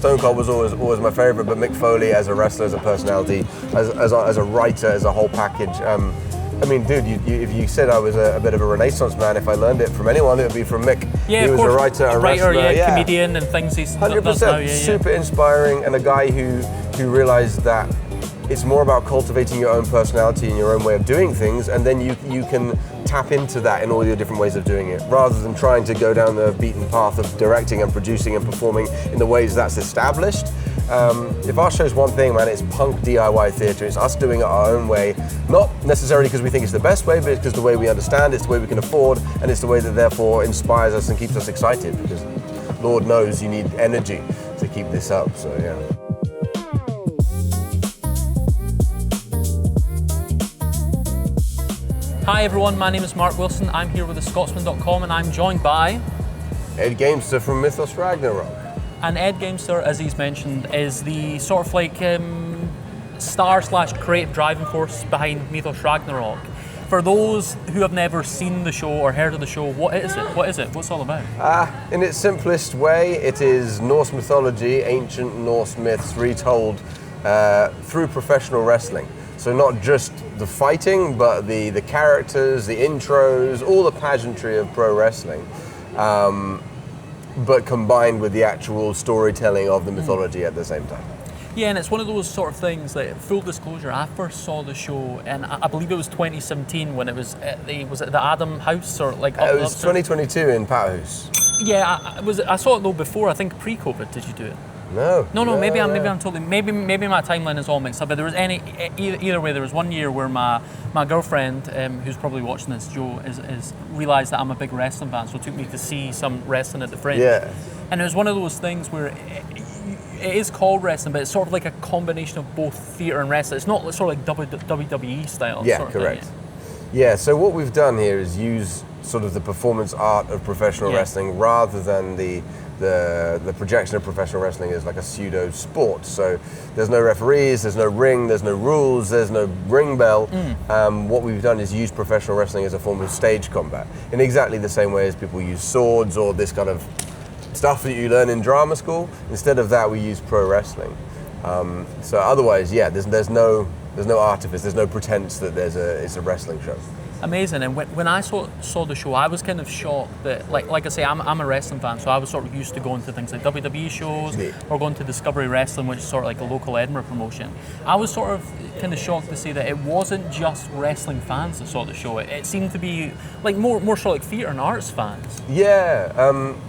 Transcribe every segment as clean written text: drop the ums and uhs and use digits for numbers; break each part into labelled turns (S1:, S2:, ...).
S1: Stone Cold was always my favorite, but Mick Foley as a wrestler, as a personality, as a writer, as a whole package. I mean, dude, if you said I was a bit of a Renaissance man, if I learned it from anyone, it would be from Mick.
S2: Yeah,
S1: he was
S2: of course.
S1: a writer, a wrestler,
S2: comedian, and things. He's
S1: 100%, super inspiring, and a guy who realized that it's more about cultivating your own personality and your own way of doing things, and then you can tap into that in all your different ways of doing it, rather than trying to go down the beaten path of directing and producing and performing in the ways that's established. If our show's one thing, man, it's punk DIY theatre. It's us doing it our own way, not necessarily because we think it's the best way, but it's because the way we understand, it's the way we can afford, and it's the way that therefore inspires us and keeps us excited, because Lord knows you need energy to keep this up, so yeah.
S2: Hi everyone, my name is Mark Wilson. I'm here with the Scotsman.com and I'm joined by
S1: Ed Gamester from Mythos Ragnarök.
S2: And Ed Gamester, as he's mentioned, is the sort of like star/creative driving force behind Mythos Ragnarök. For those who have never seen the show or heard of the show, what is it? What's it all about?
S1: In its simplest way, it is Norse mythology, ancient Norse myths retold through professional wrestling. So not just the fighting, but the characters, the intros, all the pageantry of pro wrestling, but combined with the actual storytelling of the mythology at the same time.
S2: Yeah, and it's one of those sort of things that, full disclosure, I first saw the show, and I believe it was 2017 when it was at the Adam House, or like...
S1: It was 2022 in Pathouse.
S2: Yeah, I saw it though before, I think pre-COVID. Did you do it?
S1: No.
S2: Maybe I'm totally, maybe my timeline is all mixed up, but there was either way, there was one year where my girlfriend, who's probably watching this, Jo, is realised that I'm a big wrestling fan, so took me to see some wrestling at the Fringe.
S1: Yeah.
S2: And it was one of those things where it is called wrestling, but it's sort of like a combination of both theatre and wrestling. It's not sort of like WWE style.
S1: Yeah,
S2: sort of
S1: correct.
S2: Thing,
S1: yeah, so what we've done here is use sort of the performance art of professional wrestling rather than the projection of professional wrestling as like a pseudo sport. So there's no referees, there's no ring, there's no rules, there's no ring bell. What we've done is use professional wrestling as a form of stage combat in exactly the same way as people use swords or this kind of stuff that you learn in drama school. Instead of that, we use pro wrestling. So otherwise, yeah, there's no artifice, there's no pretense that it's a wrestling show.
S2: Amazing. And when I saw the show, I was kind of shocked that, like I say, I'm a wrestling fan, so I was sort of used to going to things like WWE shows or going to Discovery Wrestling, which is sort of like a local Edinburgh promotion. I was sort of kind of shocked to see that it wasn't just wrestling fans that saw the show. It seemed to be like more sort of like theatre and arts fans.
S1: Yeah,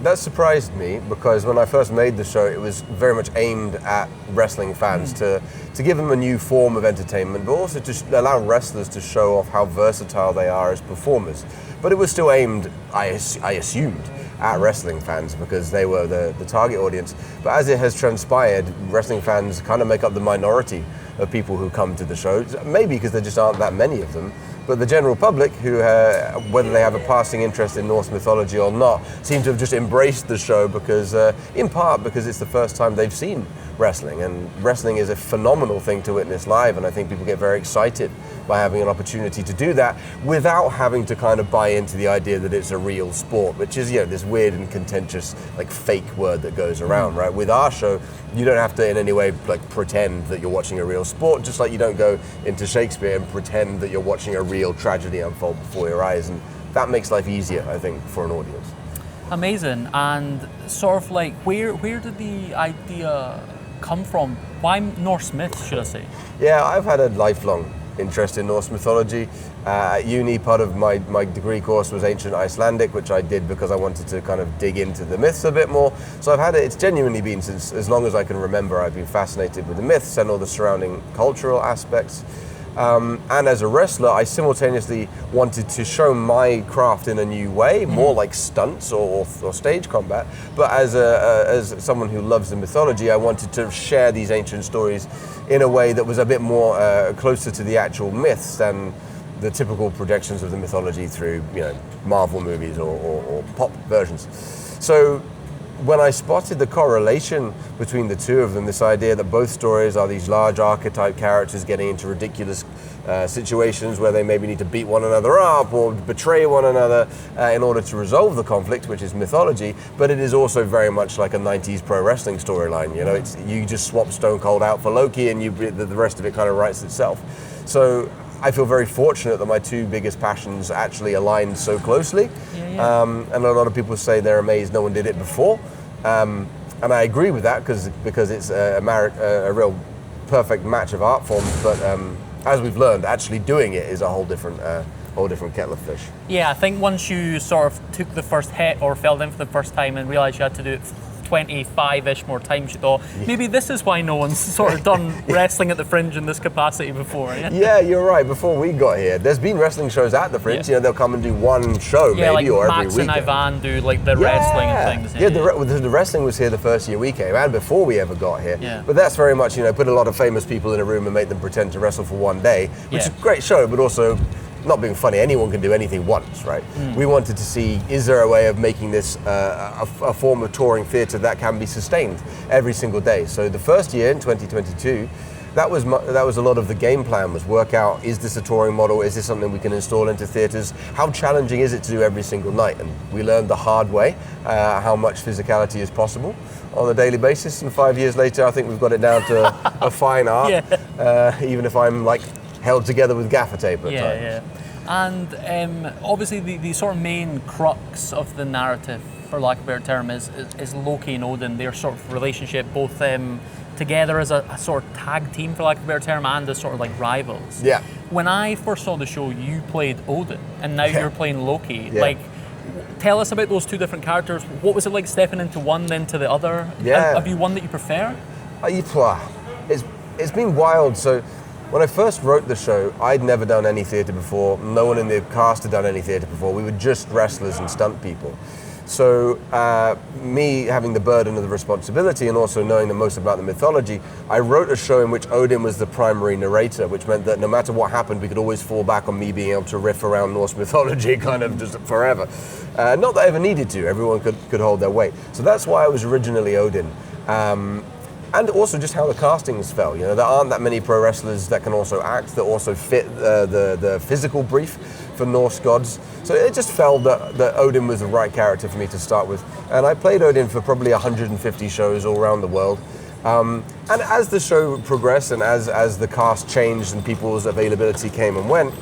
S1: that surprised me, because when I first made the show, it was very much aimed at wrestling fans to give them a new form of entertainment, but also to allow wrestlers to show off how versatile they are as performers. But it was still aimed, I assumed, at wrestling fans, because they were the target audience. But as it has transpired, wrestling fans kind of make up the minority of people who come to the show, maybe because there just aren't that many of them. But the general public, who, whether they have a passing interest in Norse mythology or not, seem to have just embraced the show because, in part, because it's the first time they've seen wrestling. And wrestling is a phenomenal thing to witness live, and I think people get very excited by having an opportunity to do that without having to kind of buy into the idea that it's a real sport, which is, this weird and contentious, like, fake word that goes around, right? With our show, you don't have to in any way like pretend that you're watching a real sport, just like you don't go into Shakespeare and pretend that you're watching a real tragedy unfold before your eyes, and that makes life easier, I think, for an audience.
S2: Amazing. And sort of like, where did the idea come from? Why Norse myths, should I say?
S1: Yeah, I've had a lifelong interest in Norse mythology. At uni, part of my degree course was ancient Icelandic, which I did because I wanted to kind of dig into the myths a bit more. So I've had it, it's genuinely been since as long as I can remember, I've been fascinated with the myths and all the surrounding cultural aspects. And as a wrestler, I simultaneously wanted to show my craft in a new way, more like stunts or stage combat. But as someone who loves the mythology, I wanted to share these ancient stories in a way that was a bit more closer to the actual myths than the typical projections of the mythology through Marvel movies or pop versions. So when I spotted the correlation between the two of them, this idea that both stories are these large archetype characters getting into ridiculous situations where they maybe need to beat one another up or betray one another in order to resolve the conflict, which is mythology, but it is also very much like a 90s pro wrestling storyline. You know, it's you just swap Stone Cold out for Loki and the rest of it kind of writes itself. So I feel very fortunate that my two biggest passions actually aligned so closely. And a lot of people say they're amazed no one did it before. And I agree with that because it's a real perfect match of art forms. But as we've learned, actually doing it is a whole different kettle of fish.
S2: Yeah, I think once you sort of took the first hit or fell in for the first time and realised you had to do it 25-ish more times, you thought, maybe this is why no one's sort of done wrestling at the Fringe in this capacity before.
S1: Yeah, you're right. Before we got here, there's been wrestling shows at the Fringe. You know, they'll come and do one show maybe,
S2: like
S1: or
S2: Max
S1: every weekend.
S2: and Ivan do like the wrestling and things.
S1: The wrestling was here the first year we came, and before we ever got here. But that's very much, you know, put a lot of famous people in a room and make them pretend to wrestle for one day, which is a great show, but also, not being funny, anyone can do anything once, right? We wanted to see, is there a way of making this a form of touring theatre that can be sustained every single day? So the first year in 2022, that was a lot of the game plan, was work out, is this a touring model? Is this something we can install into theatres? How challenging is it to do every single night? And we learned the hard way how much physicality is possible on a daily basis. And 5 years later, I think we've got it down to a fine art, even if I'm like held together with gaffer tape at times.
S2: And obviously the sort of main crux of the narrative, for lack of a better term, is Loki and Odin, their sort of relationship, both together as a sort of tag team, for lack of a better term, and as sort of like rivals.
S1: Yeah.
S2: When I first saw the show, you played Odin, and now you're playing Loki. Like, tell us about those two different characters. What was it like stepping into one, then to the other? Have you one that you prefer?
S1: It's been wild. So when I first wrote the show, I'd never done any theatre before. No one in the cast had done any theatre before. We were just wrestlers and stunt people. So me having the burden of the responsibility and also knowing the most about the mythology, I wrote a show in which Odin was the primary narrator, which meant that no matter what happened, we could always fall back on me being able to riff around Norse mythology kind of just forever. Not that I ever needed to, everyone could hold their weight. So that's why I was originally Odin. And also just how the castings fell. You know, there aren't that many pro wrestlers that can also act, that also fit the physical brief for Norse Gods. So it just felt that Odin was the right character for me to start with. And I played Odin for probably 150 shows all around the world. And as the show progressed and as the cast changed and people's availability came and went,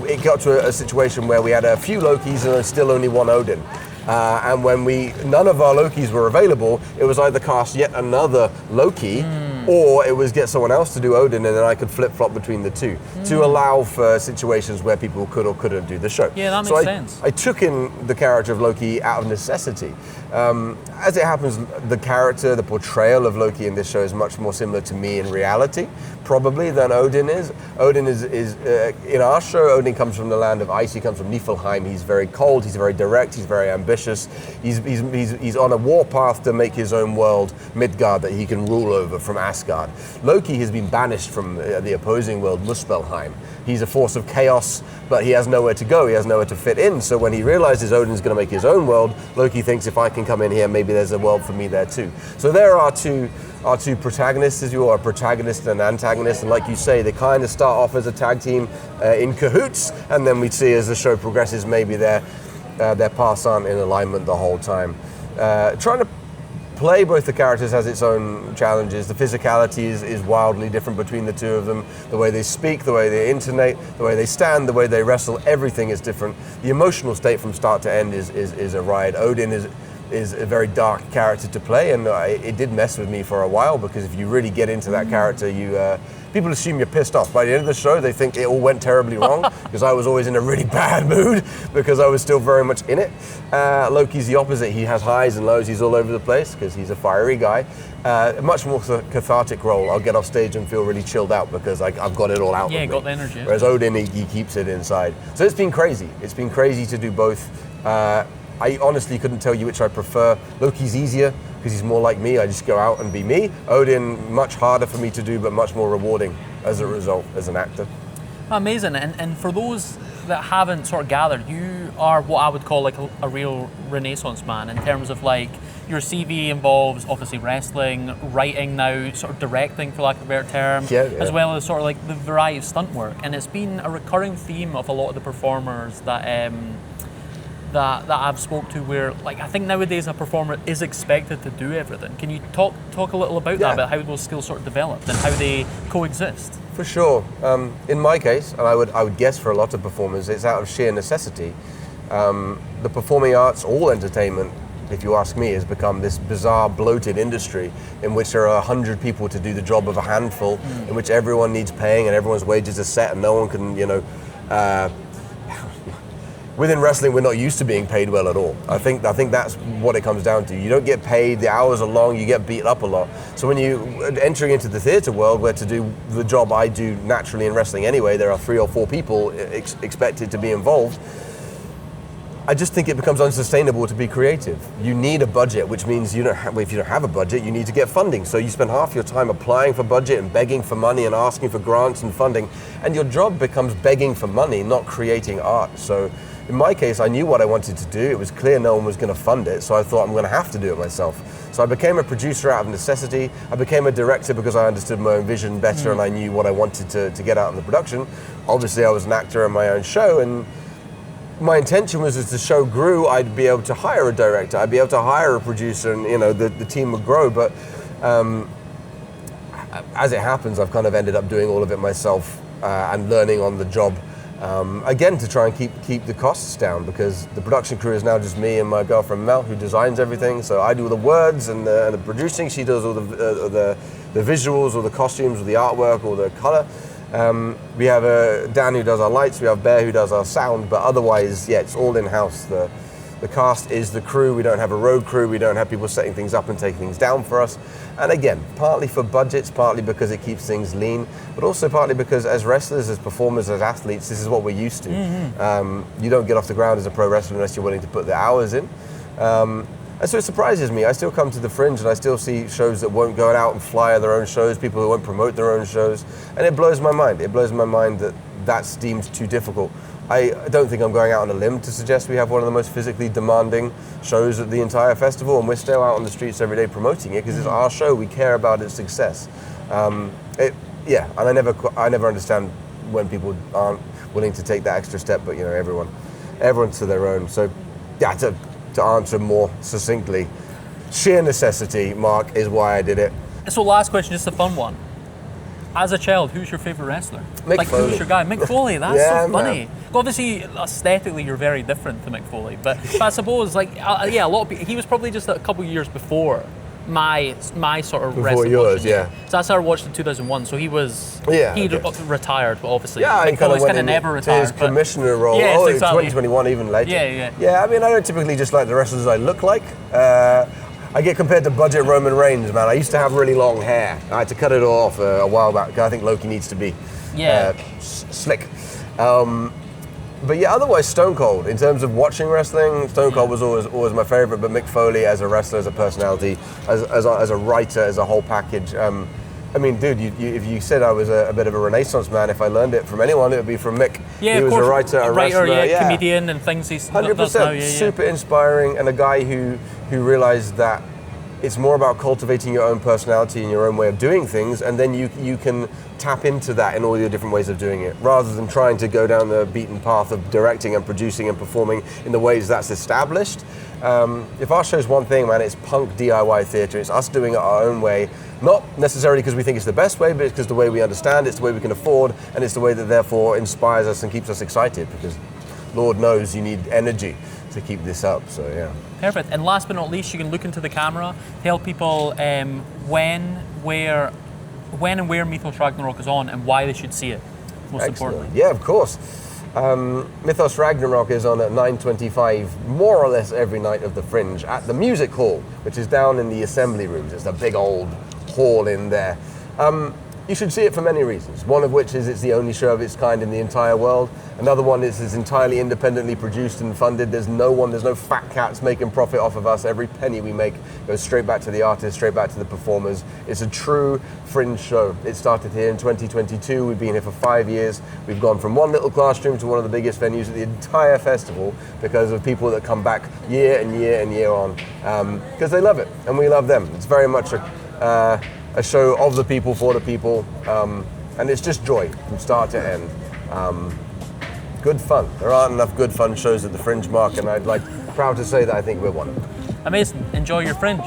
S1: it got to a situation where we had a few Lokis and still only one Odin. And when none of our Lokis were available, it was either cast yet another Loki, or it was get someone else to do Odin, and then I could flip-flop between the two to allow for situations where people could or couldn't do the show.
S2: Yeah, that makes sense.
S1: I took in the character of Loki out of necessity. As it happens, the character, the portrayal of Loki in this show is much more similar to me in reality, probably, than Odin is. Odin is in our show, Odin comes from the land of ice. He comes from Niflheim. He's very cold. He's very direct. He's very ambitious. He's on a warpath to make his own world, Midgard, that he can rule over from Asgard. Loki has been banished from the opposing world, Muspelheim. He's a force of chaos, but he has nowhere to go. He has nowhere to fit in. So when he realizes Odin's going to make his own world, Loki thinks, if I can come in here, maybe there's a world for me there too. So there are our two protagonists, as you will, a protagonist and an antagonist, and like you say, they kind of start off as a tag team in cahoots, and then we see as the show progresses, maybe their paths aren't in alignment the whole time. Trying to play both the characters has its own challenges. The physicality is wildly different between the two of them. The way they speak, the way they intonate, the way they stand, the way they wrestle, everything is different. The emotional state from start to end is a ride. Odin is a very dark character to play, and it did mess with me for a while, because if you really get into that character, people assume you're pissed off. By the end of the show, they think it all went terribly wrong, because I was always in a really bad mood, because I was still very much in it. Loki's the opposite. He has highs and lows. He's all over the place, because he's a fiery guy. A much more cathartic role. I'll get off stage and feel really chilled out, because I've got it all out.
S2: Yeah, got the energy.
S1: Whereas Odin, he keeps it inside. So it's been crazy. It's been crazy to do both. I honestly couldn't tell you which I prefer. Loki's easier because he's more like me. I just go out and be me. Odin, much harder for me to do, but much more rewarding as a result as an actor.
S2: Amazing. And for those that haven't sort of gathered, you are what I would call like a real Renaissance man, in terms of like your CV involves obviously wrestling, writing now, sort of directing, for lack of a better term, as well as sort of like the variety of stunt work. And it's been a recurring theme of a lot of the performers that that I've spoke to, where like I think nowadays a performer is expected to do everything. Can you talk a little about that, about how those skills sort of developed and how they coexist?
S1: For sure. In my case, and I would guess for a lot of performers, it's out of sheer necessity. The performing arts, all entertainment, if you ask me, has become this bizarre, bloated industry in which there are 100 people to do the job of a handful, in which everyone needs paying and everyone's wages are set and no one can, within wrestling, we're not used to being paid well at all. I think that's what it comes down to. You don't get paid, the hours are long, you get beat up a lot. So when you entering into the theatre world, where to do the job I do naturally in wrestling anyway, there are 3 or 4 people expected to be involved. I just think it becomes unsustainable to be creative. You need a budget, which means if you don't have a budget, you need to get funding. So you spend half your time applying for budget and begging for money and asking for grants and funding. And your job becomes begging for money, not creating art. So in my case, I knew what I wanted to do. It was clear no one was going to fund it. So I thought I'm going to have to do it myself. So I became a producer out of necessity. I became a director because I understood my own vision better and I knew what I wanted to get out of the production. Obviously, I was an actor in my own show, and my intention was, as the show grew, I'd be able to hire a director, I'd be able to hire a producer, and the team would grow. But as it happens, I've kind of ended up doing all of it myself and learning on the job. Again, to try and keep the costs down, because the production crew is now just me and my girlfriend Mel, who designs everything. So I do all the words and the producing. She does all the visuals, or the costumes, or the artwork, or the color. We have Dan who does our lights, we have Bear who does our sound, but otherwise, it's all in-house. The cast is the crew. We don't have a road crew, we don't have people setting things up and taking things down for us. And again, partly for budgets, partly because it keeps things lean, but also partly because as wrestlers, as performers, as athletes, this is what we're used to. You don't get off the ground as a pro wrestler unless you're willing to put the hours in. And so it surprises me. I still come to the Fringe and I still see shows that won't go out and flyer their own shows, people who won't promote their own shows, and it blows my mind. It blows my mind that that's deemed too difficult. I don't think I'm going out on a limb to suggest we have one of the most physically demanding shows at the entire festival, and we're still out on the streets every day promoting it because it's our show. We care about its success. And I never understand when people aren't willing to take that extra step, but everyone's to their own. So to answer more succinctly, sheer necessity, Mark, is why I did it.
S2: So last question, just a fun one. As a child, who's your favourite wrestler?
S1: Mick Foley.
S2: Who's your guy? Mick Foley, that's so funny. Well, obviously, aesthetically, you're very different to Mick Foley, but I suppose, a lot of people, he was probably just a couple of years before my sort of wrestling
S1: yours,
S2: watching. So I started watching in 2001, so he retired, but obviously Mick Foley's kind of never retired.
S1: His commissioner role,
S2: exactly.
S1: 2021, even later.
S2: Yeah,
S1: I mean, I don't typically just like the wrestlers I look like. I get compared to budget Roman Reigns, man. I used to have really long hair. I had to cut it off a while back. I think Loki needs to be slick. But otherwise Stone Cold. In terms of watching wrestling, Stone Cold was always my favorite, but Mick Foley as a wrestler, as a personality, as a writer, as a whole package. I mean, dude, if you said I was a bit of a Renaissance man, if I learned it from anyone, it would be from Mick.
S2: Yeah,
S1: he was a writer, a wrestler,
S2: comedian and things he's
S1: 100%, super inspiring, and a guy who realized that it's more about cultivating your own personality and your own way of doing things, and then you can tap into that in all your different ways of doing it, rather than trying to go down the beaten path of directing and producing and performing in the ways that's established. If our show's one thing, man, it's punk DIY theatre. It's us doing it our own way, not necessarily because we think it's the best way, but it's because the way we understand, it's the way we can afford, and it's the way that therefore inspires us and keeps us excited, because Lord knows you need energy to keep this up, so yeah.
S2: Perfect. And last but not least, you can look into the camera, tell people when and where Mythos Ragnarök is on and why they should see it, most importantly.
S1: Yeah, of course. Mythos Ragnarök is on at 9:25, more or less every night of the Fringe, at the Music Hall, which is down in the assembly rooms. It's a big old hall in there. You should see it for many reasons. One of which is it's the only show of its kind in the entire world. Another one is it's entirely independently produced and funded. There's no fat cats making profit off of us. Every penny we make goes straight back to the artists, straight back to the performers. It's a true Fringe show. It started here in 2022. We've been here for 5 years. We've gone from one little classroom to one of the biggest venues of the entire festival because of people that come back year and year and year on because they love it and we love them. It's very much a show of the people for the people, and it's just joy from start to end. Good fun. There aren't enough good fun shows at the Fringe, Mark, and proud to say that I think we're one.
S2: Amazing. Enjoy your Fringe.